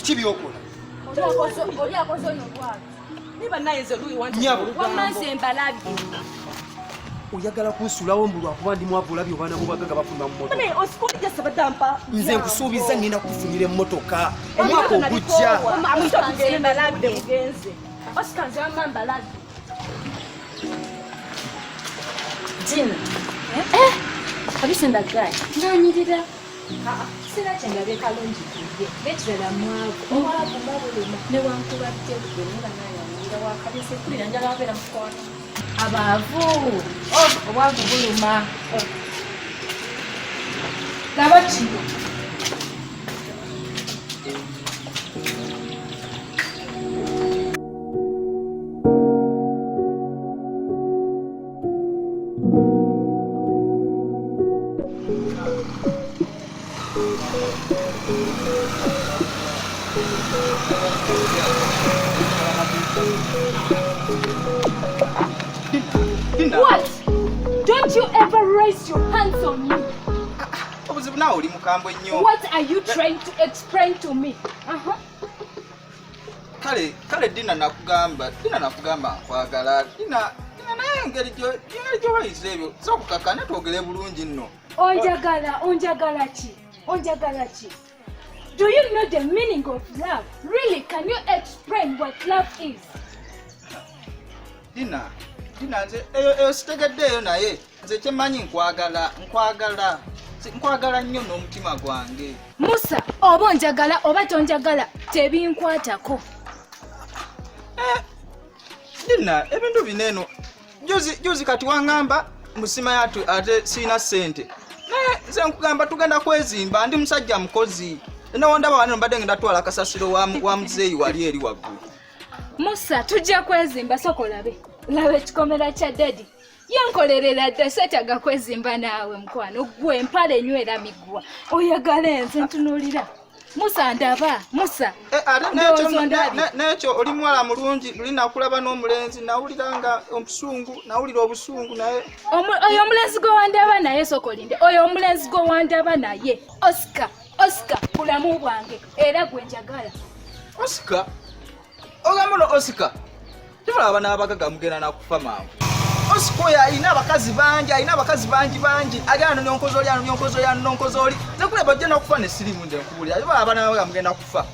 Bichi byokola. Oli akozo no bwatu. Niba naye nze luyi wanti. Wamanse mbalabi. Oyagala kunsulawo mbulwa kuba ndi mwavula byobana bo bagaga bafuna mu moto. Mane osikoli jasa badampa. Nze nkusuubiza ngenda kufunira emmotoka. Omwaka ogujja. Amuta kugenda mbalabi mugenze. Osikanze wamma mbalabi. Jina. Kabisa ndagaye. Nanyirira. Sina chendabe kalonji kuje. Betwela mwavu. Omwala kumabuluma. Ne wankubadde gwenera nayo ngira wakabise kulira njala wabera mukono. Abavu. Obwavu buluma. Labachi. What? Don't you ever raise your hands on me? What are you trying to explain to me? Kale Dina nakugamba nkwagala. Dina naye engeri gyobayiza ebyo zokukaka netwogere bulungi nno. Onjagala ki? Do you know the meaning of love? Really, can you explain what love is? Dina eyo sitegeddeeyo naye nze kyemanyi nkwagala nnyo n'omutima gwange. Musa, oba onjagala oba tonjagala tebinkwatako. Dina ebintu bineeno juzi kati waŋŋamba musima yatu ate sirina ssente naye nze nkugamba tugenda kwezimba ndi musajja mukozi nawondaba wano mbadde ngenda twala kasasiro wa muzeeyi wali eri waggulu. Musa, tujja kwezimba sokolabe. Labe ekikomera kya Daddy. Yankolerera dde setaga kwezimba naawe mukwano gwe empale nywera migwa. Oyagala enze ntunuulira. Musa ndaba, Musa. N'ekyo oli muwala mulungi luli nakulaba n'omulenzi nawulira nga obusungu nawulira obusungu naye. Oyo omulenzi gwe wandaba naye sokolinde. Oyo omulenzi gwe wandaba naye. Oscar, bulamu bwange era gwe njagala. Oscar? Ogamuno Oscar? Tibulaba n'abagaga mugenda nakufa maawe. Oscar oyo alina abakazi bangi. Agana nyonkozoli. Nekuleba ojja nakufa ne sirimu nze nkubulira. Tibulaba n'abagaga mugenda kufa.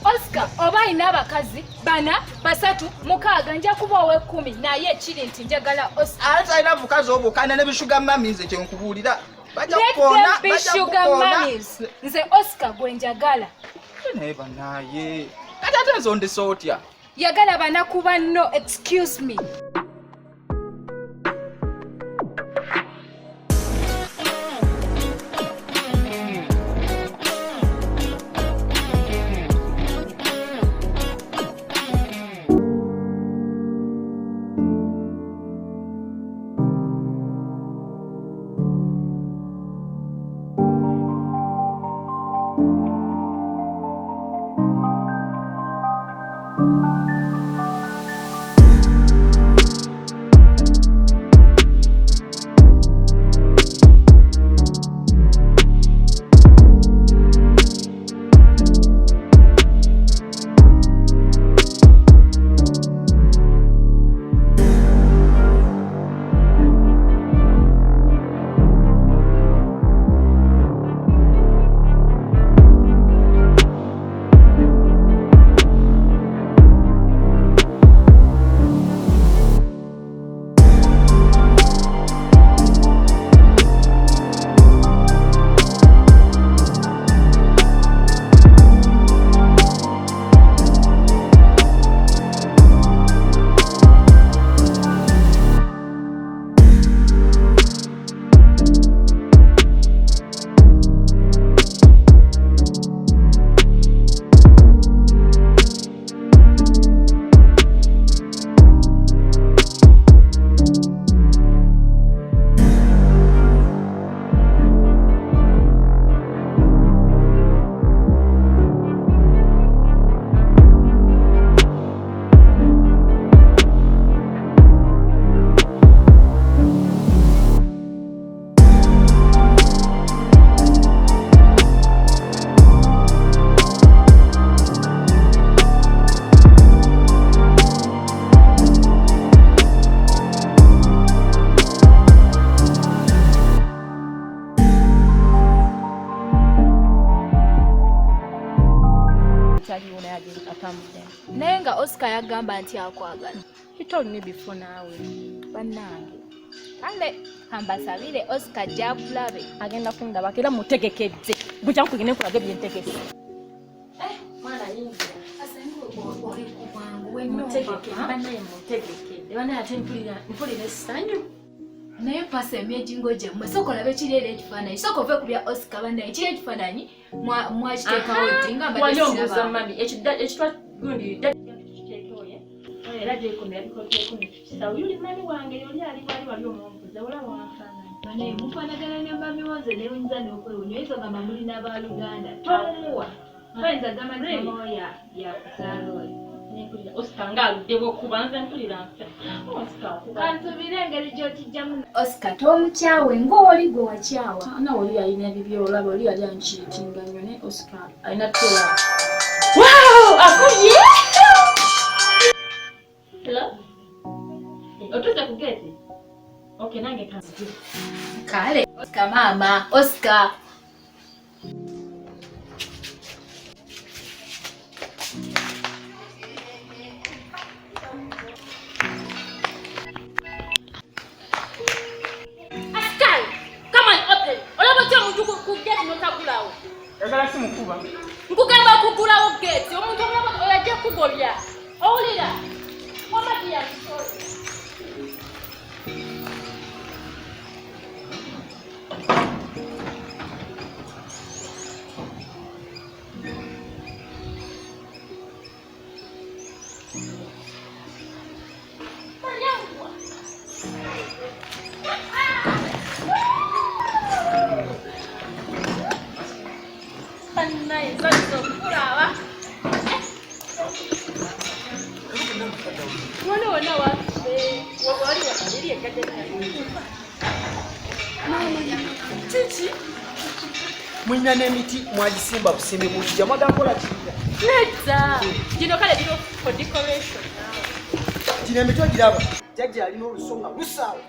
Oscar, oba alina abakazi 4, 3, 6 nja kuba owe 10 naye ekiri nti njagala Oscar. Ate alina bukazi obukana ne bishuga mami nze kye nkubulira. Let them be sugar mummies. Nze Oscar gwe njagala. Naye banaye. Kati ate nze ondisa otya? Yagala banaku banno, excuse me. kamudde. Naye nga Oscar yagamba nti akwagala. He told me before naawe. Bannange. Kale ambasabire Oscar gyakulabe. Agenda kundabako era mutegekedde. Bukya kugenda kulaga ebyentegese. Mwana yingira. Oli ku bwangu Mutegekedde. Bannaye mutegekedde. Bannaye ate mpulira essanyu. Naye mpasa emyejingo gyammwe sooka olabe kiri era ekifaananyi sooka ove ku bya Oscar bannaye kiri ekifaananyi mwakiteekawo ddi nga wanyombuza mami ekitwa gundi kiteekooye era gyekumi yabikozeekumi kisawo yuli mami wange yoli ali wali omwombuza ola wanfaananyi bannaye mufaanagana ne mami wonze newunza n'okwewunya oyinza ogamba muli n'abaluganda tomuwa bayinza gamba mama yakuzaala oyo Oscar ngaaluddewo okuba nze mpulira nfe kansubira engeri gy'okijjamu Oscar tomukyawe ng'oli gwe wakyawa nawe oli alina bibyo olaba oli ali ankiitinga nnyo ne Oscar alina tola wow akulye hello otuze ku gate okay nange kanzije kale Oscar mama Oscar nkugamba okugulawo gate omuntu omulaba oyajja kugobya owulira omadiya Mulina n'emiti mwagisimba busimbe bukijja mwagakola kiga neza gino kale biro for decoration gino emiti ogiraba jjajja alina olusonga lusaawa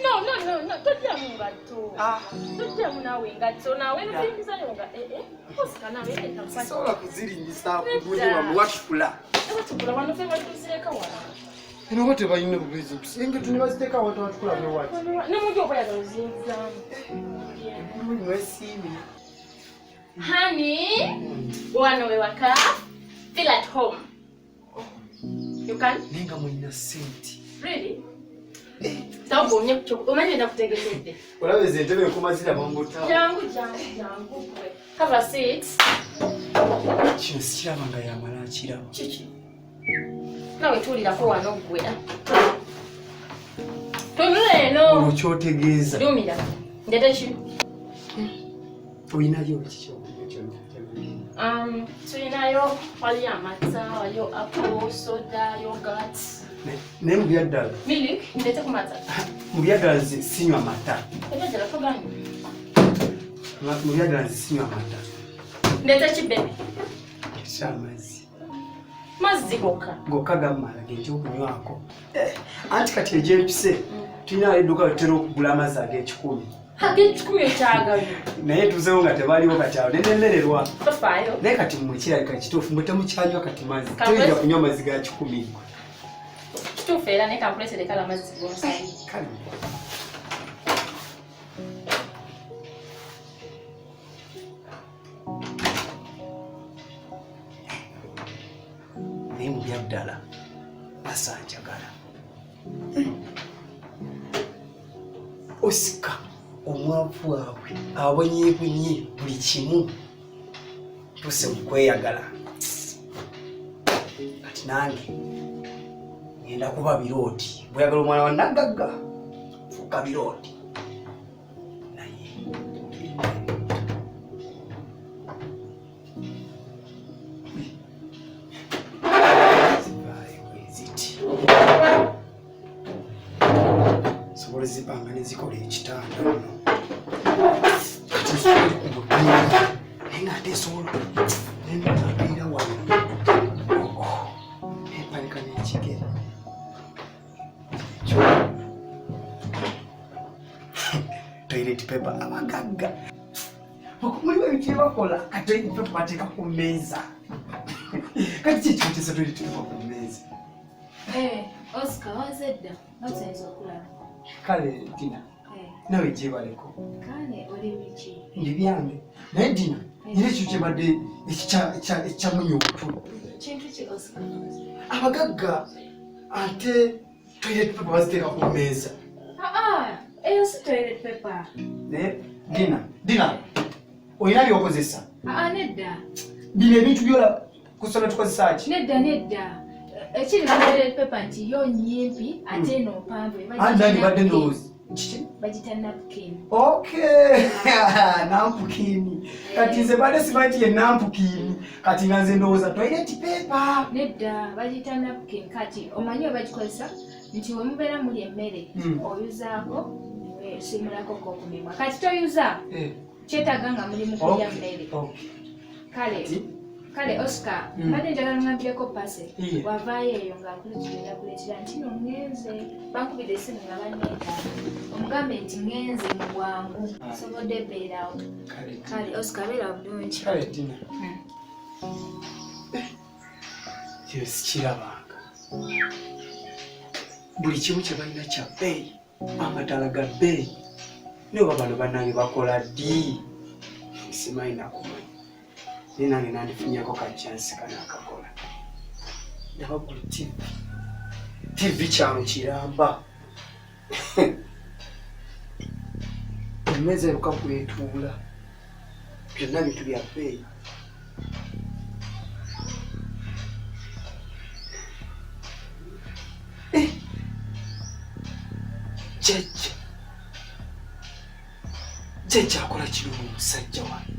No, tojamu ngatto. Tojamu nawe ngatto nawe nfingizayo nga Oscar nawe etakwata. Sola kuzirinyisa bulungi wamuwatula. Watukula wano fe batuzireka wala. Eno wote balina bubulizi kusenge tunibaziteka watu watukula be wati. Ne mujo okwaya ozinza. Mwesimi. Honey, wano we waka. Feel at home. You can? Nenga mwina senti. Really? Tawo onye kuchoko. Omanye ndakutegekede. Olabeze entebe kumazira mambuta. Jangu kwe. Have a seat. Kino sikirabanga yamala akiraba. Kiki. Nawe tulirako wano gwe. Tonuleno. Okyotegeeza. Lumira. Ndete ki? Oyinayo ekikyo. Tulinayo wali amata, waliyo apple, soda, yogurt. Naye mu byaddala. Milk, ndete ku mata. Mu byaddala nze sinywa mata. Ebyaddala toganye. Mu byaddala nze sinywa mata. Ndete ki bebe? Ekyamazzi. Mazzi gokka. Gokka gammala g'ekyokunywako. Anti kati egy'empise tulina edduuka tutera okugula amazzi ag'ekikumi. Ag'ekikumi ekyagalyo. Naye tuzeewo nga tebaliwo kati awo nenemererwa. Tofaayo. Naye kati mukirabika kituufu mwe temukyanywa kati mazzi. Toyinza kunywa amazzi ga 10. Kituufu era naye kampuleetere kala amazzi g'onsabye. Kale. Naye mu byaddala basanjagala. Oscar omwavu waabwe abonyeebonye buli kimu tuse mu kweyagala. Kati nange ngenda kuba birooti bweyagala omwana wa Nagagga fuuka birooti naye zivaayo kweziti sobola zipanga ne zikola ekitanda muno kati ku mupiira naye ng'ate esobola nenaapiira wano empanika n'ekigere toilet paper abagagga okumuli ebintu bakola kati toilet paper bateeka ku mmeeza kati kikitesa toilet paper ku mmeeza. Oscar wazedda osayiza okulaba kale Dina nawe gyebaleko kale oli biki ndi byange naye Dina era ekyo kyebadde ekyamunya obutulu kintu ki Oscar abagagga ate toilet paper baziteeka ku mmeeza. eyo si toilet paper naye Dina olina byokozesa nedda bino ebintu byola kusoma tukozesa ki nedda ekiri ku toilet paper nti yo nyimpi ate eno mpanvu andani badde ndowooza kiki bagita napkin. Okay. Nampukini kati nze badde simanyi ye nampukini kati nga nze ndowooza toilet paper. Nedda bagita napkin kati omanyi obagikozesa nti we mubeera muli emmere oyuzaako simulako k'okumimwa kati toyuza kyetaaga nga muli mu kulya mmere. Kale Oscar mbadde njagala ngambireko pase wavaayo eyo ng'akuletera kuletera nti no ngenze bankubira essimu nga banneeta omugambe nti ngenze mu bwangu sobodde beerawo. Kale Oscar beera bulungi. Kale Dina kyo sikirabanga buli kimu kye balina kya bbeeyi amatala ga bbeeyi naye bano bannange bakola ddi simanyi nakumanyi naye nange nandifunyako kacyansi kanaakakola ndaba buli TV kyalo kiramba emmeeza eruka kwetuula byonna bintu bya bbeeyi. Jjajja akola kino omusajja wange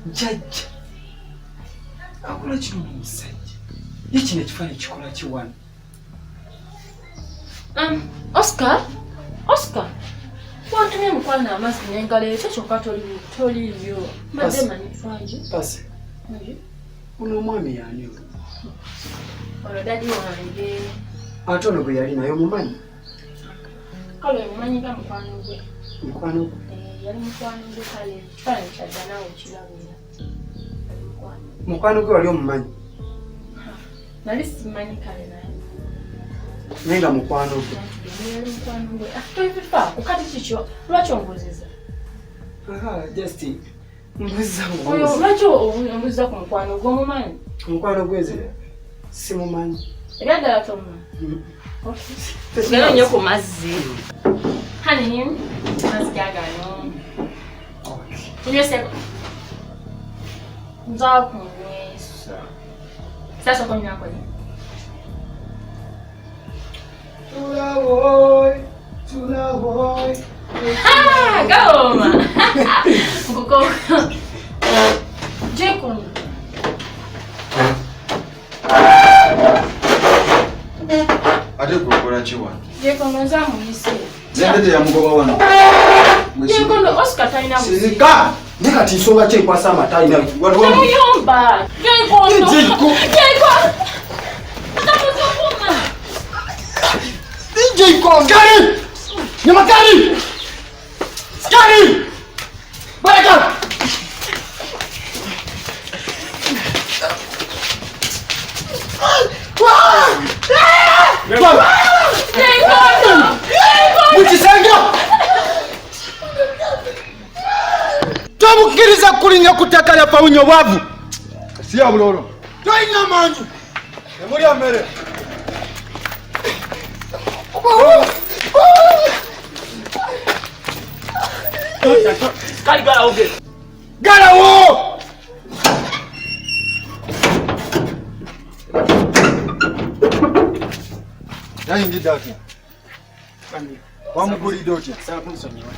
jjajja akola kino omusajja ye kino ekifaananyi kikola kiwano. Oscar wantumye mukwano amazzi n'engalo ekyo kyokka toliyo mbadde manyi twangi pasi ono omwami yani olwo dadi wange ate ono gwe yali naye omumanyi kale omumanyi nga mukwano gwe yali mukwano gwe kale kifaananyi kyadda naawe kirabira mukwano gwe wali omumanyi nali simanyi kale naye naye nga mukwano gwe yali mukwano gwe tobifaako kati kikyo lwaki ombuziza just mbuziza oyo lwaki ombuziza ku mukwano gwe omumanyi omukwano gweze simumanyi era ddala tomumanyi genda nnyo ku mazzi hani mazzi gagano kinyweseko nza kunywesa sasa konywako ni Tulaboy. Goma! Kuko. Jekon. Ate kukola chiwa. Jekon nzamu yise. Zendete ya mugoba wano. Jekon Oscar taina busi. Sika. Nika tisonga che kwa sama taina. Muyomba. Jekon. DJ Kongari! Nyamakari! Skari! Baraka! Tomukiriza kulinnya ku ttaka lya pawunyo bwavu. Si ya bulolo. Toyina maanyi. Emuli amere. Kali galawo ge. Galawo! Yayingidde ati. Kani. Wamugulidde otya? Sala kunsonyiwa.